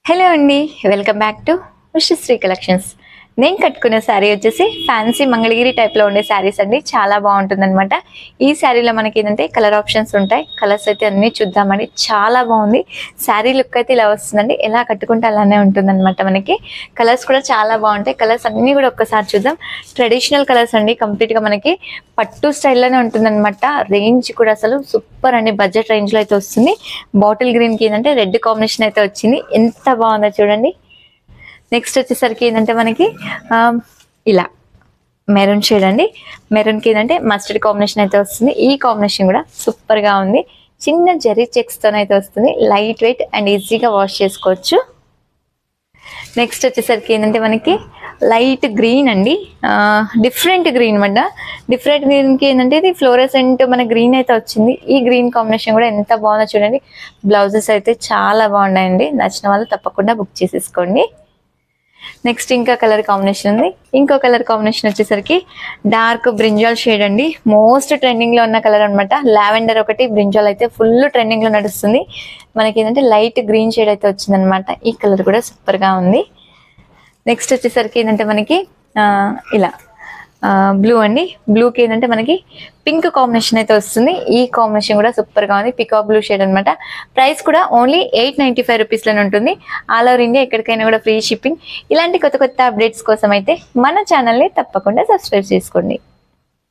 Hello అండి, welcome back to Ushasri collections. నేను కట్టుకున్న శారీ వచ్చేసి ఫ్యాన్సీ మంగళగిరి టైప్లో ఉండే శారీస్ అండి. చాలా బాగుంటుంది అనమాట. ఈ శారీలో మనకి ఏంటంటే కలర్ ఆప్షన్స్ ఉంటాయి. కలర్స్ అయితే అన్నీ చూద్దామండి. చాలా బాగుంది శారీ లుక్ అయితే. ఇలా వస్తుందండి, ఎలా కట్టుకుంటే అలానే ఉంటుంది అనమాట. మనకి కలర్స్ కూడా చాలా బాగుంటాయి. కలర్స్ అన్నీ కూడా ఒక్కసారి చూద్దాం. ట్రెడిషనల్ కలర్స్ అండి, కంప్లీట్గా మనకి పట్టు స్టైల్లోనే ఉంటుంది అనమాట. రేంజ్ కూడా అసలు సూపర్ అండి. బడ్జెట్ రేంజ్లో అయితే వస్తుంది. బాటిల్ గ్రీన్కి ఏంటంటే రెడ్ కాంబినేషన్ అయితే వచ్చింది. ఎంత బాగుందో చూడండి. నెక్స్ట్ వచ్చేసరికి ఏంటంటే మనకి ఇలా మెరూన్ షేడ్ అండి. మెరూన్కి ఏంటంటే మస్టర్డ్ కాంబినేషన్ అయితే వస్తుంది. ఈ కాంబినేషన్ కూడా సూపర్గా ఉంది. చిన్న జెరీ చెక్స్తో అయితే వస్తుంది. లైట్ వెయిట్ అండ్ ఈజీగా వాష్ చేసుకోవచ్చు. నెక్స్ట్ వచ్చేసరికి ఏంటంటే మనకి లైట్ గ్రీన్ అండి, డిఫరెంట్ గ్రీన్ అన్నమాట. డిఫరెంట్ గ్రీన్కి ఏంటంటే ఇది ఫ్లోరెసెంట్ మన గ్రీన్ అయితే వచ్చింది. ఈ గ్రీన్ కాంబినేషన్ కూడా ఎంత బాగుందో చూడండి. బ్లౌజెస్ అయితే చాలా బాగున్నాయండి. నచ్చిన వాళ్ళు తప్పకుండా బుక్ చేసేసుకోండి. నెక్స్ట్ ఇంకా కలర్ కాంబినేషన్ ఉంది. ఇంకో కలర్ కాంబినేషన్ వచ్చేసరికి డార్క్ బ్రింజాల్ షేడ్ అండి. మోస్ట్ ట్రెండింగ్లో ఉన్న కలర్ అనమాట. లావెండర్ ఒకటి, బ్రింజాల్ అయితే ఫుల్ ట్రెండింగ్లో నడుస్తుంది. మనకి ఏంటంటే లైట్ గ్రీన్ షేడ్ అయితే వచ్చిందనమాట. ఈ కలర్ కూడా సూపర్గా ఉంది. నెక్స్ట్ వచ్చేసరికి ఏంటంటే మనకి ఇలా బ్లూ అండి. బ్లూకి ఏంటంటే మనకి పింక్ కాంబినేషన్ అయితే వస్తుంది. ఈ కాంబినేషన్ కూడా సూపర్గా ఉంది. పికాక్ బ్లూ షేడ్ అనమాట. ప్రైస్ కూడా ఓన్లీ 895 రూపీస్లోనే ఉంటుంది. ఆల్ ఓవర్ ఇండియా ఎక్కడికైనా కూడా ఫ్రీ షిప్పింగ్. ఇలాంటి కొత్త కొత్త అప్డేట్స్ కోసం అయితే మన ఛానల్ని తప్పకుండా సబ్స్క్రైబ్ చేసుకోండి.